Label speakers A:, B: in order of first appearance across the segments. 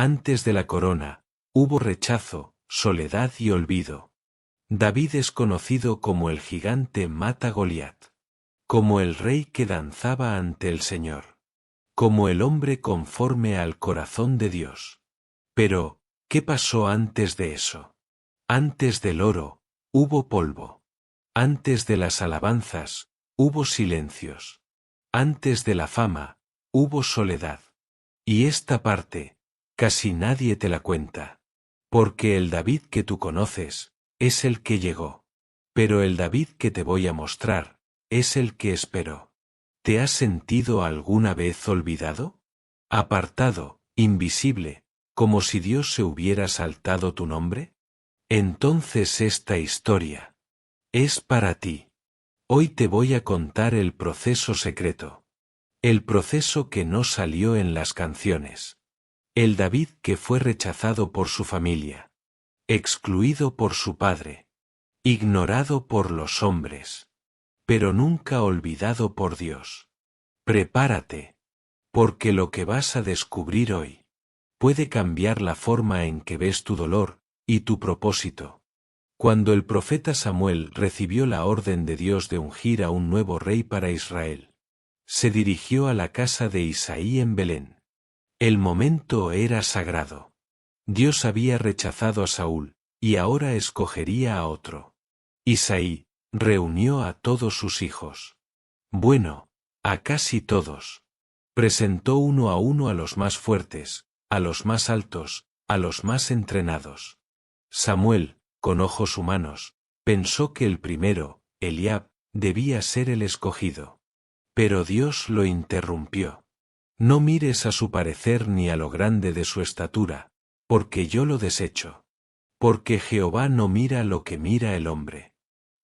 A: Antes de la corona, hubo rechazo, soledad y olvido. David es conocido como el gigante mata Goliat, como el rey que danzaba ante el Señor, como el hombre conforme al corazón de Dios. Pero, ¿qué pasó antes de eso? Antes del oro, hubo polvo. Antes de las alabanzas, hubo silencios. Antes de la fama, hubo soledad. Y esta parte, casi nadie te la cuenta. Porque el David que tú conoces, es el que llegó. Pero el David que te voy a mostrar, es el que esperó. ¿Te has sentido alguna vez olvidado? Apartado, invisible, como si Dios se hubiera saltado tu nombre. Entonces esta historia es para ti. Hoy te voy a contar el proceso secreto. El proceso que no salió en las canciones. El David que fue rechazado por su familia. Excluido por su padre. Ignorado por los hombres. Pero nunca olvidado por Dios. Prepárate. Porque lo que vas a descubrir hoy puede cambiar la forma en que ves tu dolor y tu propósito. Cuando el profeta Samuel recibió la orden de Dios de ungir a un nuevo rey para Israel, se dirigió a la casa de Isaí en Belén. El momento era sagrado. Dios había rechazado a Saúl, y ahora escogería a otro. Isaí reunió a todos sus hijos. Bueno, a casi todos. Presentó uno a uno a los más fuertes, a los más altos, a los más entrenados. Samuel, con ojos humanos, pensó que el primero, Eliab, debía ser el escogido. Pero Dios lo interrumpió. No mires a su parecer ni a lo grande de su estatura, porque yo lo desecho. Porque Jehová no mira lo que mira el hombre.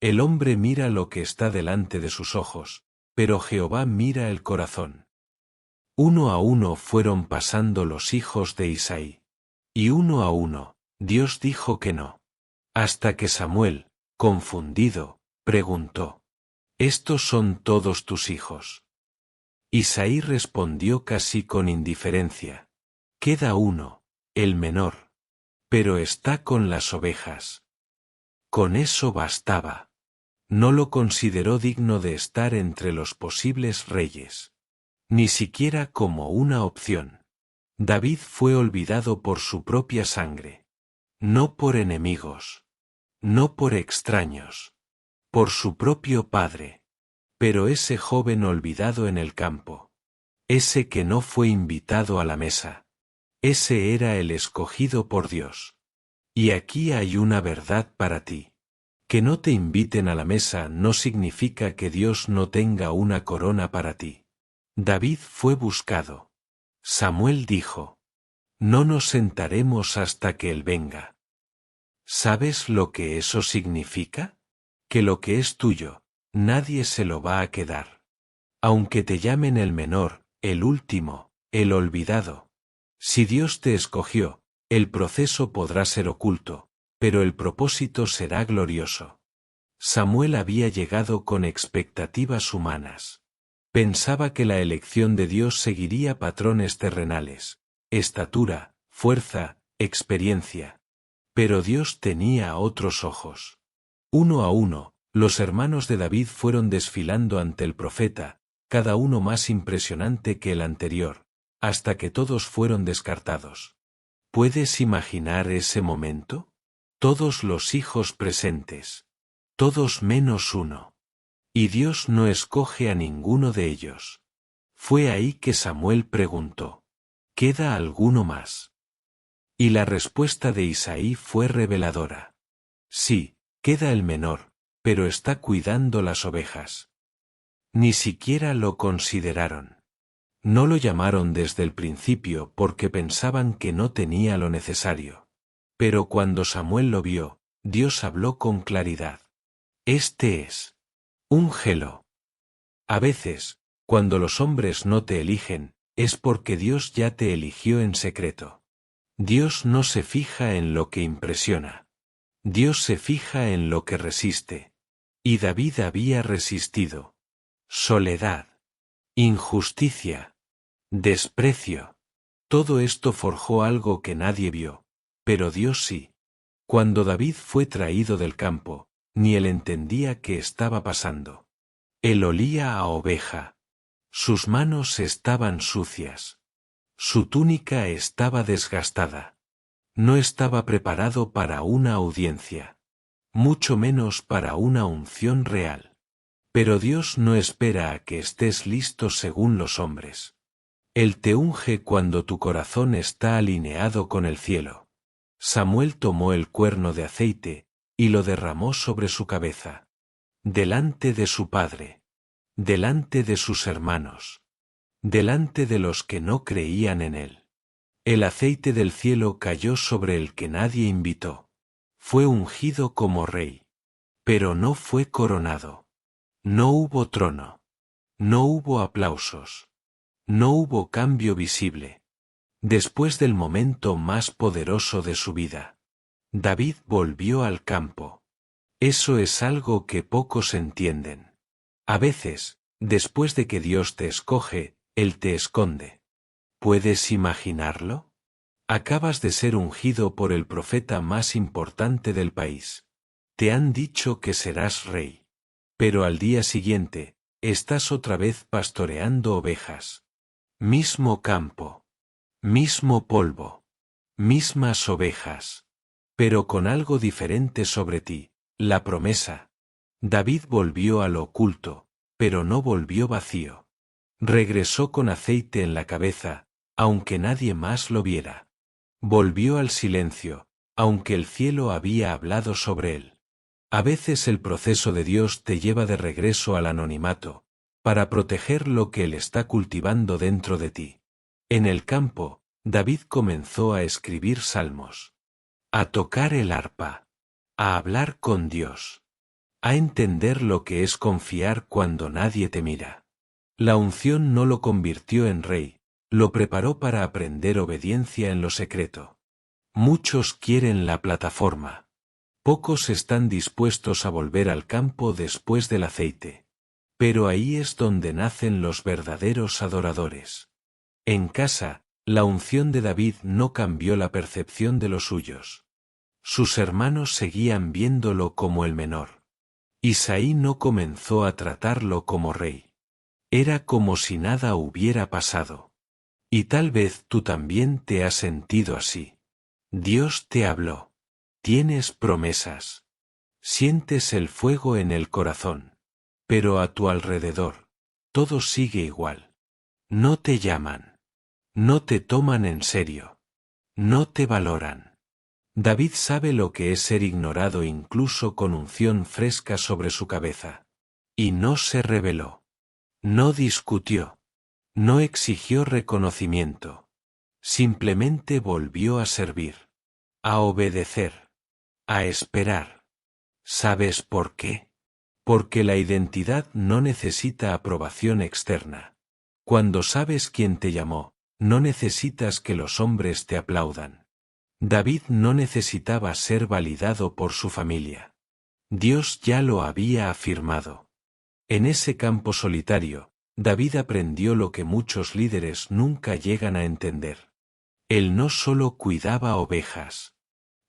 A: El hombre mira lo que está delante de sus ojos, pero Jehová mira el corazón. Uno a uno fueron pasando los hijos de Isaí. Y uno a uno, Dios dijo que no. Hasta que Samuel, confundido, preguntó: ¿Estos son todos tus hijos? Isaí respondió casi con indiferencia: Queda uno, el menor. Pero está con las ovejas. Con eso bastaba. No lo consideró digno de estar entre los posibles reyes. Ni siquiera como una opción. David fue olvidado por su propia sangre. No por enemigos. No por extraños. Por su propio padre. Pero ese joven olvidado en el campo. Ese que no fue invitado a la mesa. Ese era el escogido por Dios. Y aquí hay una verdad para ti. Que no te inviten a la mesa no significa que Dios no tenga una corona para ti. David fue buscado. Samuel dijo: No nos sentaremos hasta que Él venga. ¿Sabes lo que eso significa? Que lo que es tuyo, nadie se lo va a quedar. Aunque te llamen el menor, el último, el olvidado. Si Dios te escogió, el proceso podrá ser oculto, pero el propósito será glorioso. Samuel había llegado con expectativas humanas. Pensaba que la elección de Dios seguiría patrones terrenales: estatura, fuerza, experiencia. Pero Dios tenía otros ojos. Uno a uno, los hermanos de David fueron desfilando ante el profeta, cada uno más impresionante que el anterior, hasta que todos fueron descartados. ¿Puedes imaginar ese momento? Todos los hijos presentes. Todos menos uno. Y Dios no escoge a ninguno de ellos. Fue ahí que Samuel preguntó: ¿Queda alguno más? Y la respuesta de Isaí fue reveladora. Sí, queda el menor, pero está cuidando las ovejas. Ni siquiera lo consideraron. No lo llamaron desde el principio porque pensaban que no tenía lo necesario. Pero cuando Samuel lo vio, Dios habló con claridad. Este es. Úngelo. A veces, cuando los hombres no te eligen, es porque Dios ya te eligió en secreto. Dios no se fija en lo que impresiona. Dios se fija en lo que resiste. Y David había resistido. Soledad. Injusticia. Desprecio. Todo esto forjó algo que nadie vio, pero Dios sí. Cuando David fue traído del campo, ni él entendía qué estaba pasando. Él olía a oveja. Sus manos estaban sucias. Su túnica estaba desgastada. No estaba preparado para una audiencia. Mucho menos para una unción real. Pero Dios no espera a que estés listo según los hombres. Él te unge cuando tu corazón está alineado con el cielo. Samuel tomó el cuerno de aceite, y lo derramó sobre su cabeza. Delante de su padre. Delante de sus hermanos. Delante de los que no creían en él. El aceite del cielo cayó sobre el que nadie invitó. Fue ungido como rey. Pero no fue coronado. No hubo trono. No hubo aplausos. No hubo cambio visible. Después del momento más poderoso de su vida, David volvió al campo. Eso es algo que pocos entienden. A veces, después de que Dios te escoge, Él te esconde. ¿Puedes imaginarlo? Acabas de ser ungido por el profeta más importante del país. Te han dicho que serás rey. Pero al día siguiente, estás otra vez pastoreando ovejas. Mismo campo. Mismo polvo. Mismas ovejas. Pero con algo diferente sobre ti, la promesa. David volvió a lo oculto, pero no volvió vacío. Regresó con aceite en la cabeza, aunque nadie más lo viera. Volvió al silencio, aunque el cielo había hablado sobre él. A veces el proceso de Dios te lleva de regreso al anonimato, para proteger lo que Él está cultivando dentro de ti. En el campo, David comenzó a escribir salmos, a tocar el arpa, a hablar con Dios, a entender lo que es confiar cuando nadie te mira. La unción no lo convirtió en rey, lo preparó para aprender obediencia en lo secreto. Muchos quieren la plataforma. Pocos están dispuestos a volver al campo después del aceite. Pero ahí es donde nacen los verdaderos adoradores. En casa, la unción de David no cambió la percepción de los suyos. Sus hermanos seguían viéndolo como el menor. Isaí no comenzó a tratarlo como rey. Era como si nada hubiera pasado. Y tal vez tú también te has sentido así. Dios te habló. Tienes promesas. Sientes el fuego en el corazón. Pero a tu alrededor, todo sigue igual. No te llaman. No te toman en serio. No te valoran. David sabe lo que es ser ignorado incluso con unción fresca sobre su cabeza. Y no se rebeló. No discutió. No exigió reconocimiento. Simplemente volvió a servir. A obedecer. A esperar. ¿Sabes por qué? Porque la identidad no necesita aprobación externa. Cuando sabes quién te llamó, no necesitas que los hombres te aplaudan. David no necesitaba ser validado por su familia. Dios ya lo había afirmado. En ese campo solitario, David aprendió lo que muchos líderes nunca llegan a entender. Él no solo cuidaba ovejas.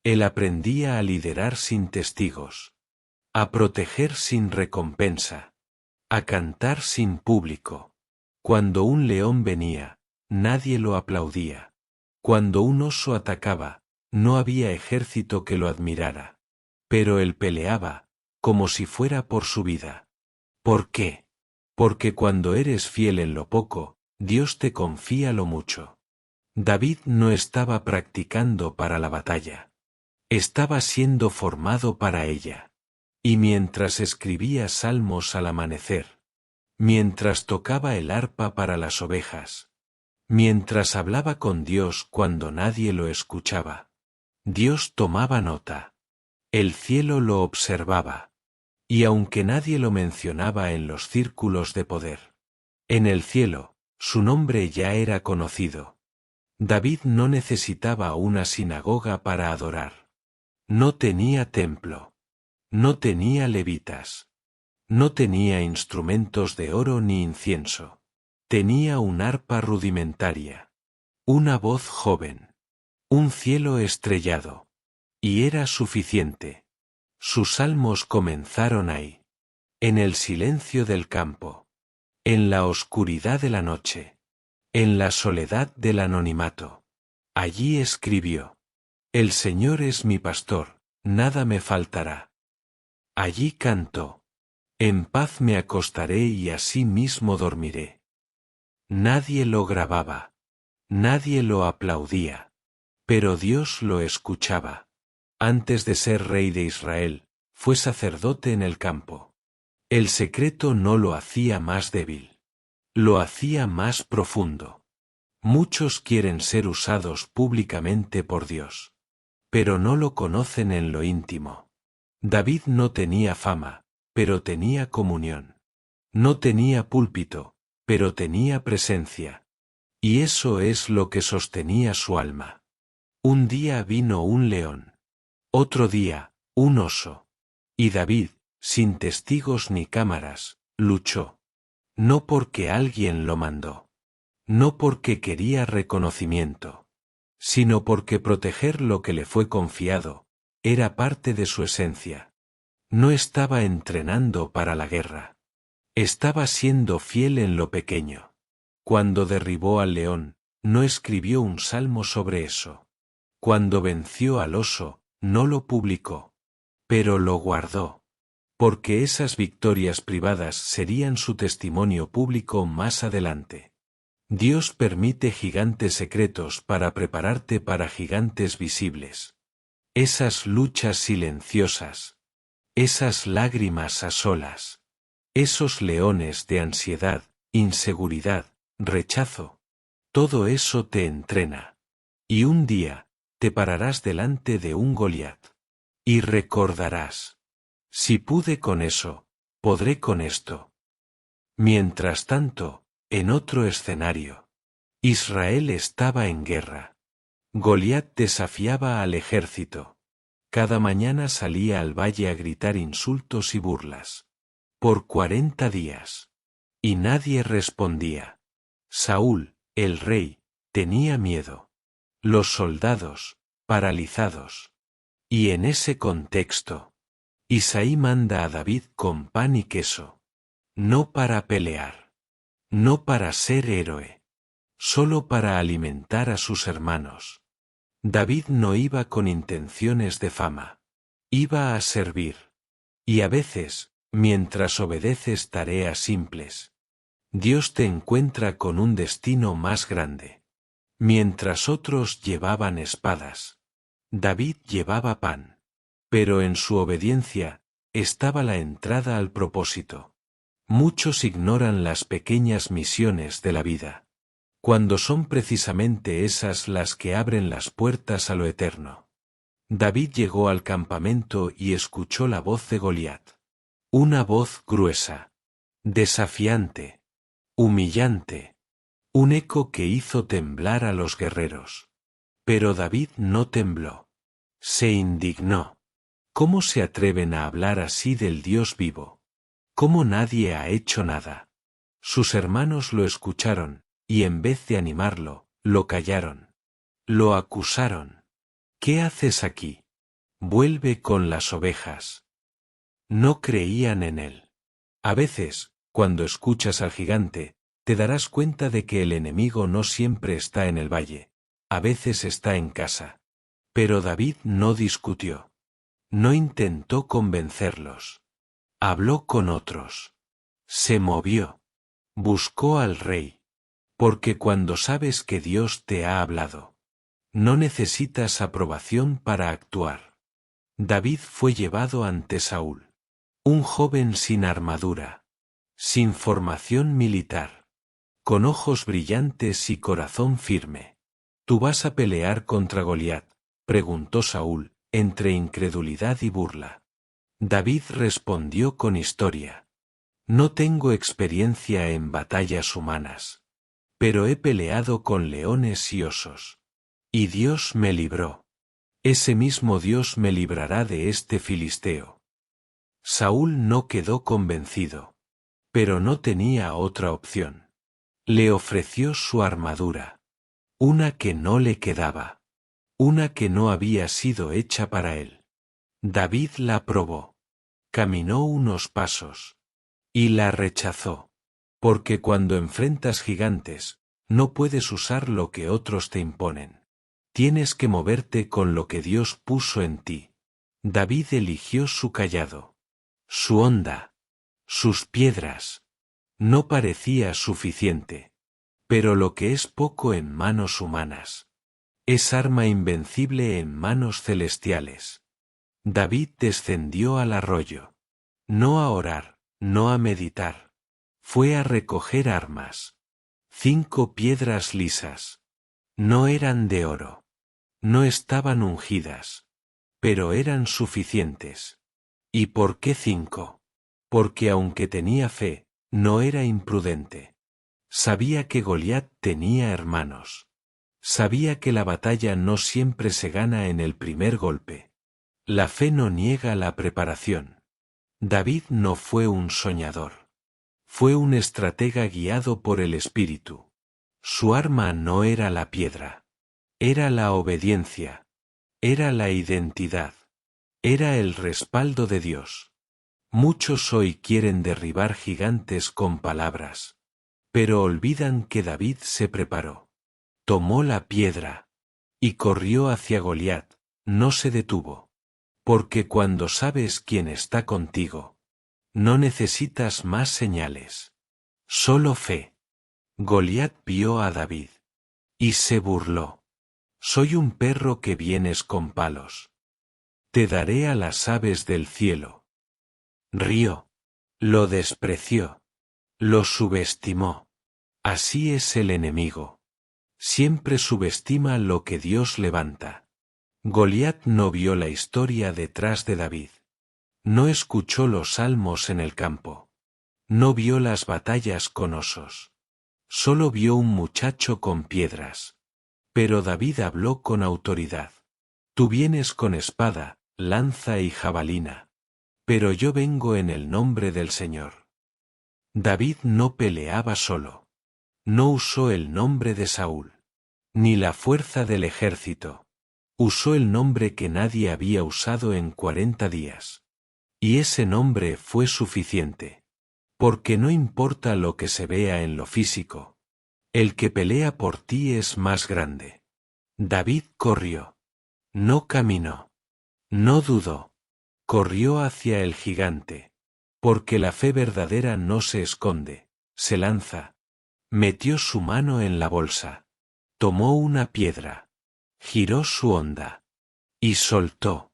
A: Él aprendía a liderar sin testigos. A proteger sin recompensa. A cantar sin público. Cuando un león venía, nadie lo aplaudía. Cuando un oso atacaba, no había ejército que lo admirara. Pero él peleaba, como si fuera por su vida. ¿Por qué? Porque cuando eres fiel en lo poco, Dios te confía lo mucho. David no estaba practicando para la batalla. Estaba siendo formado para ella. Y mientras escribía salmos al amanecer, mientras tocaba el arpa para las ovejas, mientras hablaba con Dios cuando nadie lo escuchaba, Dios tomaba nota. El cielo lo observaba. Y aunque nadie lo mencionaba en los círculos de poder, en el cielo, su nombre ya era conocido. David no necesitaba una sinagoga para adorar. No tenía templo. No tenía levitas. No tenía instrumentos de oro ni incienso. Tenía un arpa rudimentaria. una voz joven, un cielo estrellado. Y era suficiente. Sus salmos comenzaron ahí. En el silencio del campo. En la oscuridad de la noche. En la soledad del anonimato. Allí escribió: El Señor es mi pastor, nada me faltará. Allí cantó: En paz me acostaré y así mismo dormiré. Nadie lo grababa. Nadie lo aplaudía. Pero Dios lo escuchaba. Antes de ser rey de Israel, fue sacerdote en el campo. El secreto no lo hacía más débil. Lo hacía más profundo. Muchos quieren ser usados públicamente por Dios. Pero no lo conocen en lo íntimo. David no tenía fama, pero tenía comunión. No tenía púlpito, pero tenía presencia. Y eso es lo que sostenía su alma. Un día vino un león. Otro día, un oso. Y David, sin testigos ni cámaras, luchó. No porque alguien lo mandó. No porque quería reconocimiento. Sino porque proteger lo que le fue confiado, era parte de su esencia. No estaba entrenando para la guerra. Estaba siendo fiel en lo pequeño. Cuando derribó al león, no escribió un salmo sobre eso. Cuando venció al oso, no lo publicó. Pero lo guardó. Porque esas victorias privadas serían su testimonio público más adelante. Dios permite gigantes secretos para prepararte para gigantes visibles. Esas luchas silenciosas. Esas lágrimas a solas. Esos leones de ansiedad, inseguridad, rechazo. Todo eso te entrena. Y un día, te pararás delante de un Goliat. Y recordarás: si pude con eso, podré con esto. Mientras tanto, en otro escenario, Israel estaba en guerra. Goliat desafiaba al ejército. Cada mañana salía al valle a gritar insultos y burlas. Por 40 días. Y nadie respondía. Saúl, el rey, tenía miedo. Los soldados, paralizados. Y en ese contexto, Isaí manda a David con pan y queso. No para pelear. No para ser héroe. Solo para alimentar a sus hermanos. David no iba con intenciones de fama. Iba a servir. Y a veces, mientras obedeces tareas simples, Dios te encuentra con un destino más grande. Mientras otros llevaban espadas, David llevaba pan. Pero en su obediencia, estaba la entrada al propósito. Muchos ignoran las pequeñas misiones de la vida. Cuando son precisamente esas las que abren las puertas a lo eterno. David llegó al campamento y escuchó la voz de Goliat. Una voz gruesa, desafiante, humillante. Un eco que hizo temblar a los guerreros. Pero David no tembló. Se indignó. ¿Cómo se atreven a hablar así del Dios vivo? ¿Cómo nadie ha hecho nada? Sus hermanos lo escucharon, y en vez de animarlo, lo callaron. Lo acusaron. ¿Qué haces aquí? Vuelve con las ovejas. No creían en él. A veces, cuando escuchas al gigante, te darás cuenta de que el enemigo no siempre está en el valle. A veces está en casa. Pero David no discutió. No intentó convencerlos. Habló con otros. Se movió. Buscó al rey. Porque cuando sabes que Dios te ha hablado, no necesitas aprobación para actuar. David fue llevado ante Saúl. Un joven sin armadura. Sin formación militar. Con ojos brillantes y corazón firme. ¿Tú vas a pelear contra Goliat?, preguntó Saúl, entre incredulidad y burla. David respondió con historia. No tengo experiencia en batallas humanas. Pero he peleado con leones y osos. Y Dios me libró. Ese mismo Dios me librará de este filisteo. Saúl no quedó convencido. Pero no tenía otra opción. Le ofreció su armadura. una que no le quedaba, una que no había sido hecha para él. David la probó. Caminó unos pasos. Y la rechazó. Porque cuando enfrentas gigantes, no puedes usar lo que otros te imponen. Tienes que moverte con lo que Dios puso en ti. David eligió su cayado, su honda, sus piedras. No parecía suficiente. Pero lo que es poco en manos humanas, es arma invencible en manos celestiales. David descendió al arroyo. No a orar, no a meditar. Fue a recoger armas. 5 piedras lisas. No eran de oro. No estaban ungidas. Pero eran suficientes. ¿Y por qué 5? Porque aunque tenía fe, no era imprudente. Sabía que Goliat tenía hermanos. Sabía que la batalla no siempre se gana en el primer golpe. La fe no niega la preparación. David no fue un soñador. Fue un estratega guiado por el Espíritu. Su arma no era la piedra. Era la obediencia. Era la identidad. Era el respaldo de Dios. Muchos hoy quieren derribar gigantes con palabras. Pero olvidan que David se preparó. Tomó la piedra. Y corrió hacia Goliat. No se detuvo. Porque cuando sabes quién está contigo, no necesitas más señales. Solo fe. Goliat vio a David. Y se burló. Soy un perro que vienes con palos. Te daré a las aves del cielo. Rió. Lo despreció. Lo subestimó. Así es el enemigo. Siempre subestima lo que Dios levanta. Goliat no vio la historia detrás de David. No escuchó los salmos en el campo. No vio las batallas con osos. Solo vio un muchacho con piedras. Pero David habló con autoridad. Tú vienes con espada, lanza y jabalina. Pero yo vengo en el nombre del Señor. David no peleaba solo. No usó el nombre de Saúl. Ni la fuerza del ejército. Usó el nombre que nadie había usado en 40 días. Y ese nombre fue suficiente. Porque no importa lo que se vea en lo físico. El que pelea por ti es más grande. David corrió. No caminó. No dudó. Corrió hacia el gigante. Porque la fe verdadera no se esconde, se lanza. Metió su mano en la bolsa. Tomó una piedra. Giró su honda. Y soltó.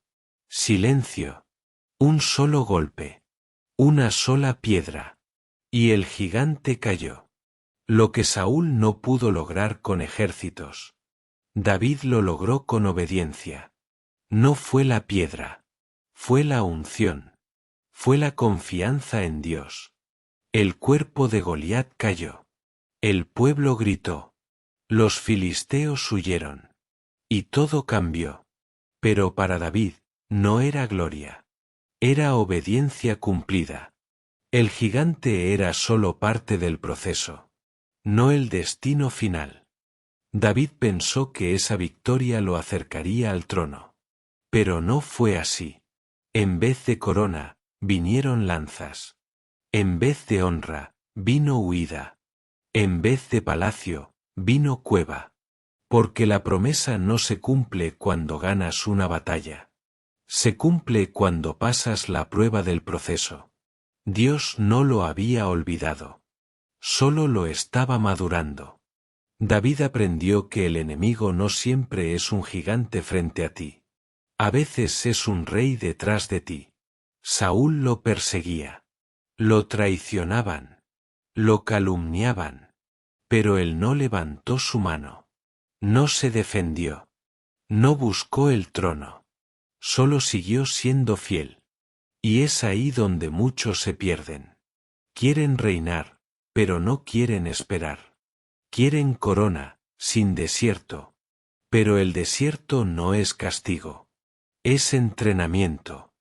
A: Silencio. Un solo golpe. Una sola piedra. Y el gigante cayó. Lo que Saúl no pudo lograr con ejércitos. David lo logró con obediencia. No fue la piedra. Fue la unción. Fue la confianza en Dios. El cuerpo de Goliat cayó. El pueblo gritó. Los filisteos huyeron. Y todo cambió. Pero para David, no era gloria. Era obediencia cumplida. El gigante era solo parte del proceso. No el destino final. David pensó que esa victoria lo acercaría al trono. Pero no fue así. En vez de corona, vinieron lanzas. En vez de honra, vino huida. En vez de palacio, vino cueva. Porque la promesa no se cumple cuando ganas una batalla. Se cumple cuando pasas la prueba del proceso. Dios no lo había olvidado. Solo lo estaba madurando. David aprendió que el enemigo no siempre es un gigante frente a ti. A veces es un rey detrás de ti. Saúl lo perseguía. Lo traicionaban. Lo calumniaban. Pero él no levantó su mano. No se defendió. No buscó el trono. Solo siguió siendo fiel. Y es ahí donde muchos se pierden. Quieren reinar, pero no quieren esperar. Quieren corona, sin desierto. Pero el desierto no es castigo. Es entrenamiento.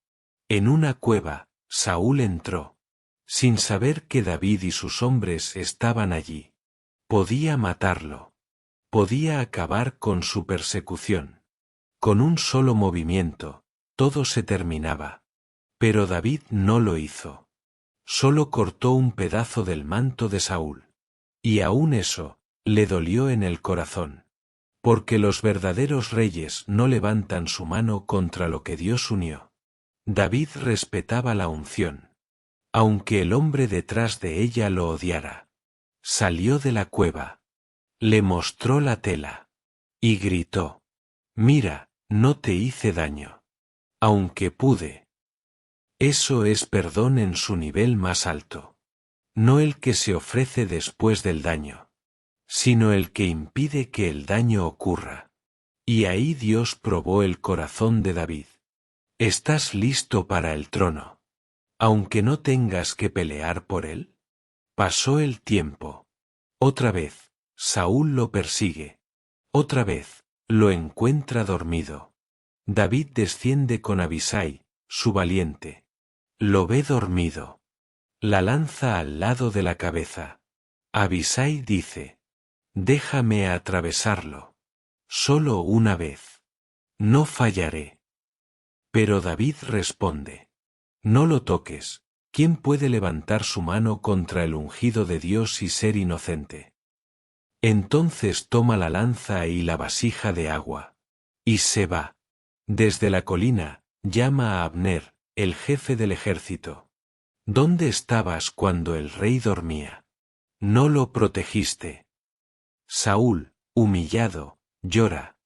A: En una cueva, Saúl entró. Sin saber que David y sus hombres estaban allí. Podía matarlo. podía acabar con su persecución. Con un solo movimiento, todo se terminaba. Pero David no lo hizo. Solo cortó un pedazo del manto de Saúl. Y aún eso, le dolió en el corazón. Porque los verdaderos reyes no levantan su mano contra lo que Dios unió. David respetaba la unción. Aunque el hombre detrás de ella lo odiara. Salió de la cueva. Le mostró la tela. Y gritó: «Mira, no te hice daño. Aunque pude». Eso es perdón en su nivel más alto. No el que se ofrece después del daño, sino el que impide que el daño ocurra. Y ahí Dios probó el corazón de David. ¿Estás listo para el trono? Aunque no tengas que pelear por él. Pasó el tiempo. Otra vez, Saúl lo persigue. Otra vez, lo encuentra dormido. David desciende con Abisai, su valiente. Lo ve dormido. La lanza al lado de la cabeza. Abisai dice: «Déjame atravesarlo. Solo una vez. No fallaré». Pero David responde: «No lo toques. ¿Quién puede levantar su mano contra el ungido de Dios y ser inocente?» Entonces toma la lanza y la vasija de agua. Y se va. Desde la colina, llama a Abner, el jefe del ejército. ¿Dónde estabas cuando el rey dormía? No lo protegiste. Saúl, humillado, llora.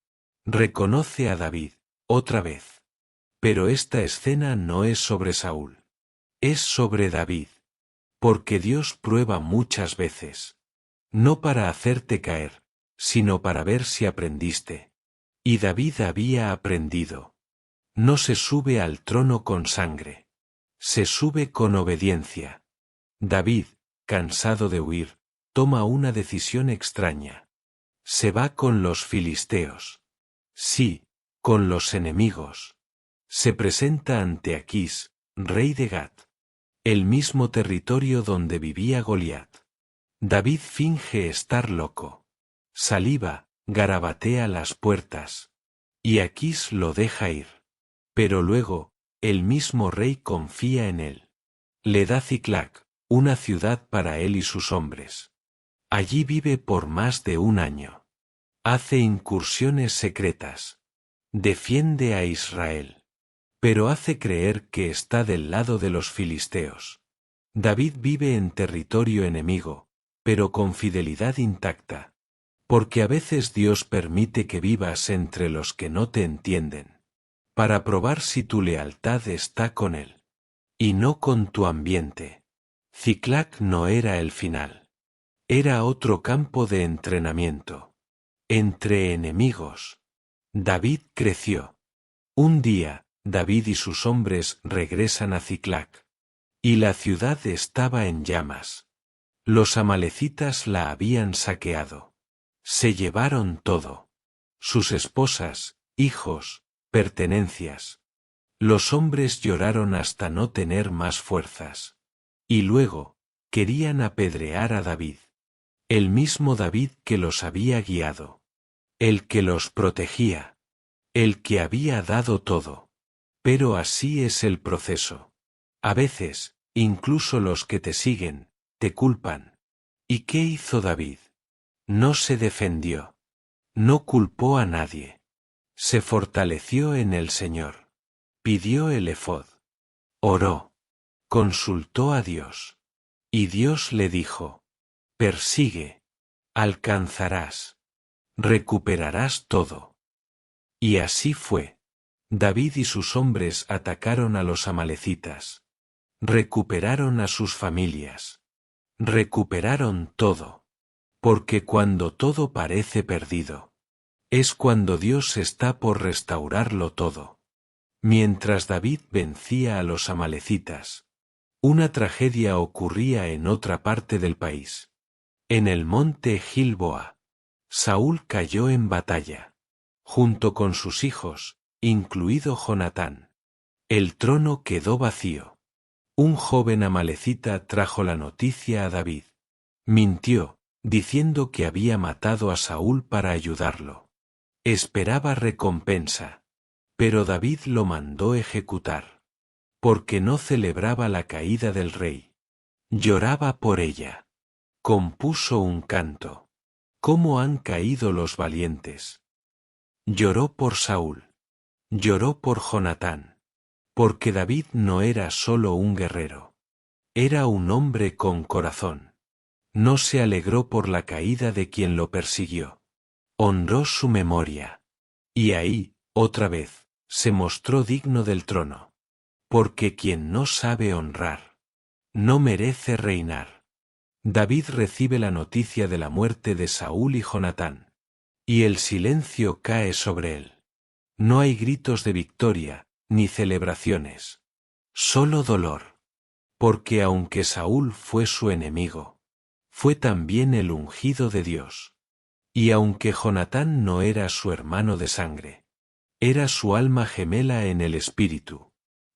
A: Reconoce a David, otra vez. Pero esta escena no es sobre Saúl. Es sobre David. Porque Dios prueba muchas veces. No para hacerte caer, sino para ver si aprendiste. Y David había aprendido. No se sube al trono con sangre. Se sube con obediencia. David, cansado de huir, toma una decisión extraña. Se va con los filisteos. Sí, con los enemigos. Se presenta ante Aquís, rey de Gat. El mismo territorio donde vivía Goliat. David finge estar loco. Saliva, garabatea las puertas. Y Aquís lo deja ir. Pero luego, el mismo rey confía en él. Le da Ciclac, una ciudad para él y sus hombres. Allí vive por más de un año. Hace incursiones secretas. Defiende a Israel. Pero hace creer que está del lado de los filisteos. David vive en territorio enemigo, pero con fidelidad intacta. Porque a veces Dios permite que vivas entre los que no te entienden. Para probar si tu lealtad está con él. Y no con tu ambiente. Ciclac no era el final. Era otro campo de entrenamiento. Entre enemigos. David creció. Un día, David y sus hombres regresan a Ciclac. Y la ciudad estaba en llamas. Los amalecitas la habían saqueado. Se llevaron todo. Sus esposas, hijos, pertenencias. Los hombres lloraron hasta no tener más fuerzas. Y luego, querían apedrear a David. El mismo David que los había guiado. El que los protegía. El que había dado todo. Pero así es el proceso. A veces, incluso los que te siguen, te culpan. ¿Y qué hizo David? No se defendió. No culpó a nadie. Se fortaleció en el Señor. Pidió el efod. Oró. Consultó a Dios. Y Dios le dijo: persigue. Alcanzarás. Recuperarás todo. Y así fue. David y sus hombres atacaron a los amalecitas. Recuperaron a sus familias. Recuperaron todo. Porque cuando todo parece perdido, es cuando Dios está por restaurarlo todo. Mientras David vencía a los amalecitas, una tragedia ocurría en otra parte del país. En el monte Gilboa, Saúl cayó en batalla, junto con sus hijos, incluido Jonatán. El trono quedó vacío. Un joven amalecita trajo la noticia a David. Mintió, diciendo que había matado a Saúl para ayudarlo. Esperaba recompensa. Pero David lo mandó ejecutar. Porque no celebraba la caída del rey. Lloraba por ella. Compuso un canto. ¿Cómo han caído los valientes? Lloró por Saúl. Lloró por Jonatán. Porque David no era solo un guerrero. Era un hombre con corazón. No se alegró por la caída de quien lo persiguió. Honró su memoria. Y ahí, otra vez, se mostró digno del trono. Porque quien no sabe honrar, no merece reinar. David recibe la noticia de la muerte de Saúl y Jonatán. Y el silencio cae sobre él. No hay gritos de victoria, ni celebraciones. Solo dolor. Porque aunque Saúl fue su enemigo, fue también el ungido de Dios. Y aunque Jonatán no era su hermano de sangre, era su alma gemela en el espíritu.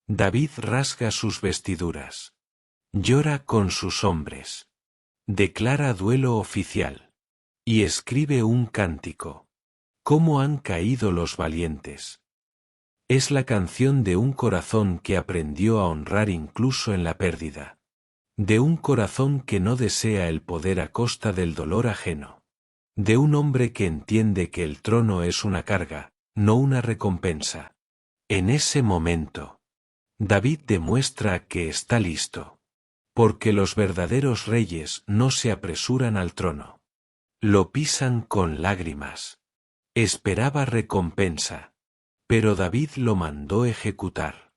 A: David rasga sus vestiduras. Llora con sus hombres. Declara duelo oficial. Y escribe un cántico. ¿Cómo han caído los valientes? Es la canción de un corazón que aprendió a honrar incluso en la pérdida. De un corazón que no desea el poder a costa del dolor ajeno. De un hombre que entiende que el trono es una carga, no una recompensa. En ese momento, David demuestra que está listo. Porque los verdaderos reyes no se apresuran al trono. Lo pisan con lágrimas. Esperaba recompensa. Pero David lo mandó ejecutar.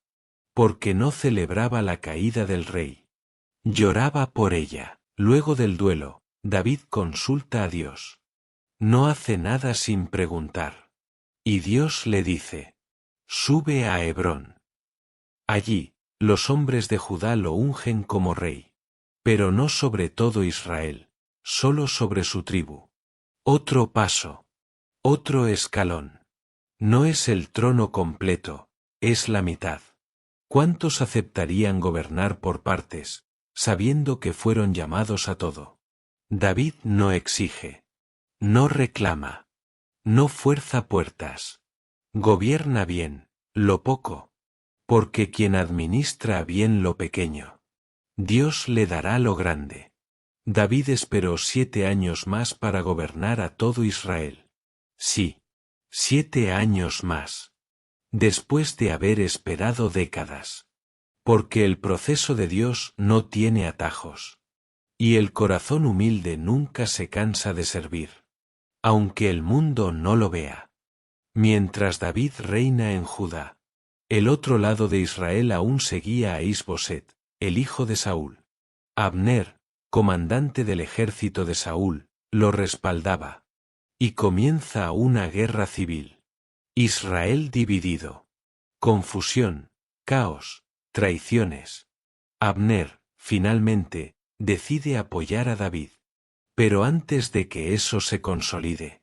A: Porque no celebraba la caída del rey. Lloraba por ella. Luego del duelo, David consulta a Dios. No hace nada sin preguntar. Y Dios le dice: sube a Hebrón. Allí, los hombres de Judá lo ungen como rey. Pero no sobre todo Israel, solo sobre su tribu. Otro paso. Otro escalón. No es el trono completo, es la mitad. ¿Cuántos aceptarían gobernar por partes, sabiendo que fueron llamados a todo? David no exige. No reclama. No fuerza puertas. Gobierna bien, lo poco. Porque quien administra bien lo pequeño, Dios le dará lo grande. David esperó 7 años más para gobernar a todo Israel. Sí, 7 años más. Después de haber esperado décadas. Porque el proceso de Dios no tiene atajos. Y el corazón humilde nunca se cansa de servir. Aunque el mundo no lo vea. Mientras David reina en Judá, el otro lado de Israel aún seguía a Is-Boset, el hijo de Saúl. Abner, comandante del ejército de Saúl, lo respaldaba. Y comienza una guerra civil. Israel dividido. Confusión, caos, traiciones. Abner, finalmente, decide apoyar a David. Pero antes de que eso se consolide,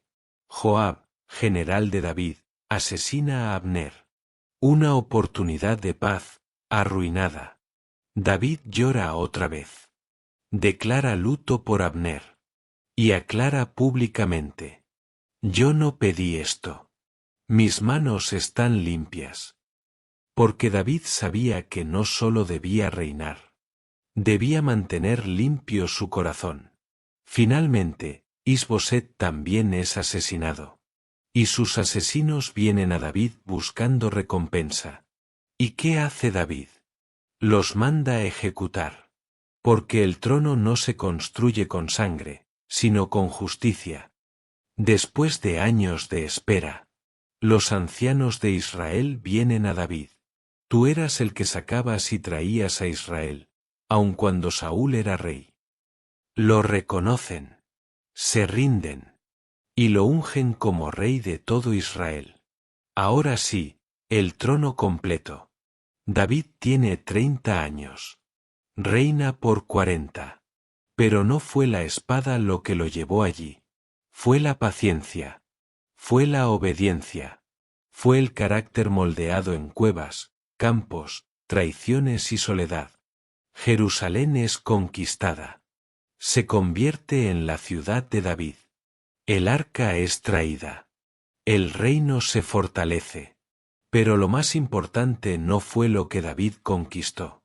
A: Joab, general de David, asesina a Abner. Una oportunidad de paz, arruinada. David llora otra vez. Declara luto por Abner. Y aclara públicamente: yo no pedí esto. Mis manos están limpias. Porque David sabía que no solo debía reinar. Debía mantener limpio su corazón. Finalmente, Is-Boset también es asesinado. Y sus asesinos vienen a David buscando recompensa. ¿Y qué hace David? Los manda a ejecutar. Porque el trono no se construye con sangre, sino con justicia. Después de años de espera, los ancianos de Israel vienen a David. Tú eras el que sacabas y traías a Israel, aun cuando Saúl era rey. Lo reconocen. Se rinden. Y lo ungen como rey de todo Israel. Ahora sí, el trono completo. David tiene 30 años. Reina por 40. Pero no fue la espada lo que lo llevó allí. Fue la paciencia. Fue la obediencia. Fue el carácter moldeado en cuevas, campos, traiciones y soledad. Jerusalén es conquistada. Se convierte en la ciudad de David. El arca es traída. El reino se fortalece. Pero lo más importante no fue lo que David conquistó,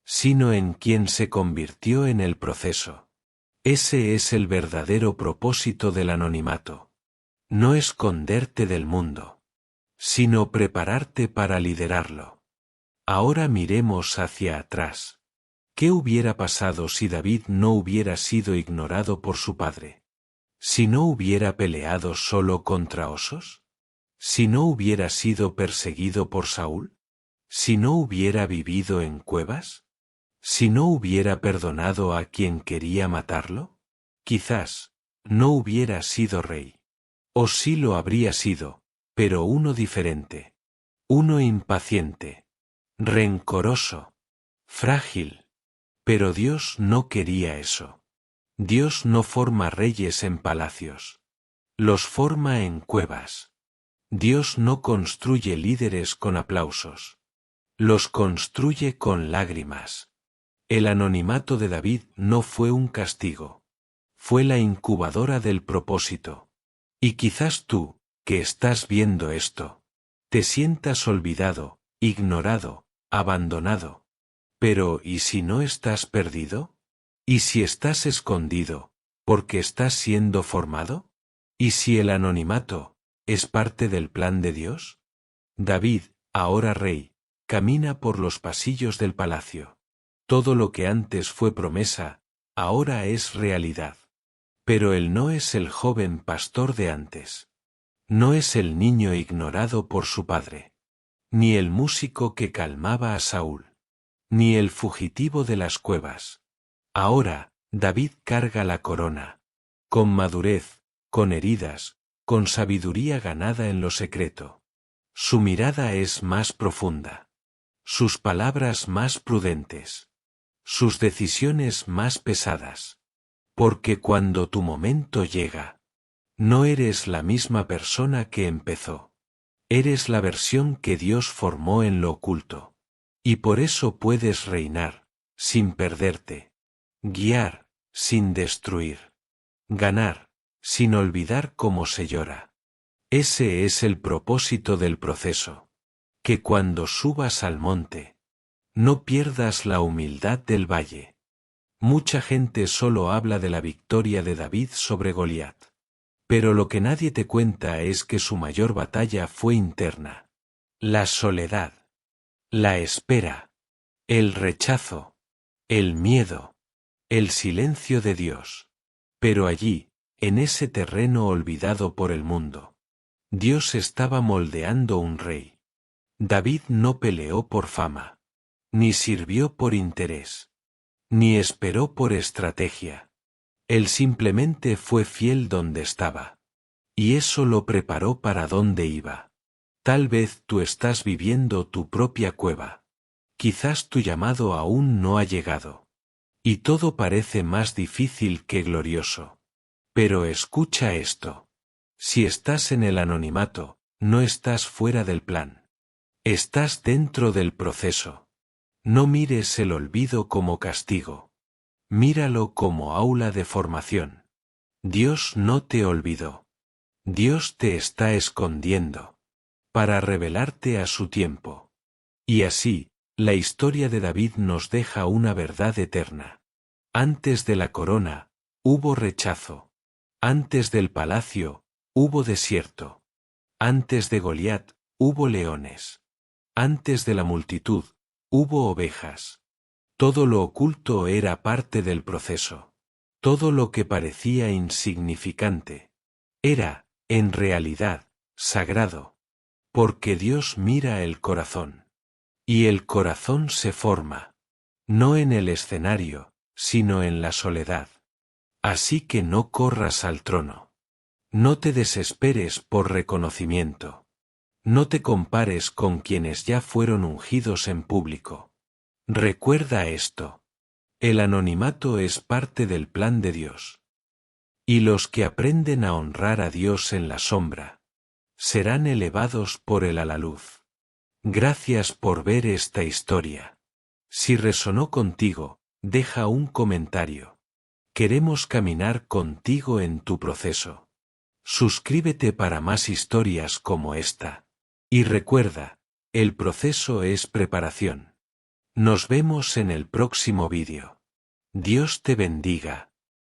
A: sino en quien se convirtió en el proceso. Ese es el verdadero propósito del anonimato. No esconderte del mundo, sino prepararte para liderarlo. Ahora miremos hacia atrás. ¿Qué hubiera pasado si David no hubiera sido ignorado por su padre? ¿Si no hubiera peleado solo contra osos? ¿Si no hubiera sido perseguido por Saúl? ¿Si no hubiera vivido en cuevas? ¿Si no hubiera perdonado a quien quería matarlo? Quizás no hubiera sido rey. O sí lo habría sido, pero uno diferente. Uno impaciente, rencoroso, frágil. Pero Dios no quería eso. Dios no forma reyes en palacios. Los forma en cuevas. Dios no construye líderes con aplausos. Los construye con lágrimas. El anonimato de David no fue un castigo. Fue la incubadora del propósito. Y quizás tú, que estás viendo esto, te sientas olvidado, ignorado, abandonado. Pero ¿y si no estás perdido? ¿Y si estás escondido, porque estás siendo formado? ¿Y si el anonimato es parte del plan de Dios? David, ahora rey, camina por los pasillos del palacio. Todo lo que antes fue promesa, ahora es realidad. Pero él no es el joven pastor de antes. No es el niño ignorado por su padre. Ni el músico que calmaba a Saúl. Ni el fugitivo de las cuevas. Ahora, David carga la corona. Con madurez, con heridas, con sabiduría ganada en lo secreto. Su mirada es más profunda. Sus palabras más prudentes. Sus decisiones más pesadas. Porque cuando tu momento llega, no eres la misma persona que empezó. Eres la versión que Dios formó en lo oculto. Y por eso puedes reinar, sin perderte. Guiar, sin destruir. Ganar, sin olvidar cómo se llora. Ese es el propósito del proceso. Que cuando subas al monte, no pierdas la humildad del valle. Mucha gente solo habla de la victoria de David sobre Goliat. Pero lo que nadie te cuenta es que su mayor batalla fue interna. La soledad. La espera. El rechazo. El miedo. El silencio de Dios. Pero allí, en ese terreno olvidado por el mundo, Dios estaba moldeando un rey. David no peleó por fama. Ni sirvió por interés. Ni esperó por estrategia. Él simplemente fue fiel donde estaba. Y eso lo preparó para donde iba. Tal vez tú estás viviendo tu propia cueva. Quizás tu llamado aún no ha llegado. Y todo parece más difícil que glorioso. Pero escucha esto. Si estás en el anonimato, no estás fuera del plan. Estás dentro del proceso. No mires el olvido como castigo. Míralo como aula de formación. Dios no te olvidó. Dios te está escondiendo. Para revelarte a su tiempo. Y así, la historia de David nos deja una verdad eterna. Antes de la corona, hubo rechazo. Antes del palacio, hubo desierto. Antes de Goliat, hubo leones. Antes de la multitud, hubo ovejas. Todo lo oculto era parte del proceso. Todo lo que parecía insignificante era, en realidad, sagrado. Porque Dios mira el corazón. Y el corazón se forma. No en el escenario, sino en la soledad. Así que no corras al trono. No te desesperes por reconocimiento. No te compares con quienes ya fueron ungidos en público. Recuerda esto. El anonimato es parte del plan de Dios. Y los que aprenden a honrar a Dios en la sombra, serán elevados por él a la luz. Gracias por ver esta historia. Si resonó contigo, deja un comentario. Queremos caminar contigo en tu proceso. Suscríbete para más historias como esta. Y recuerda, el proceso es preparación. Nos vemos en el próximo vídeo. Dios te bendiga.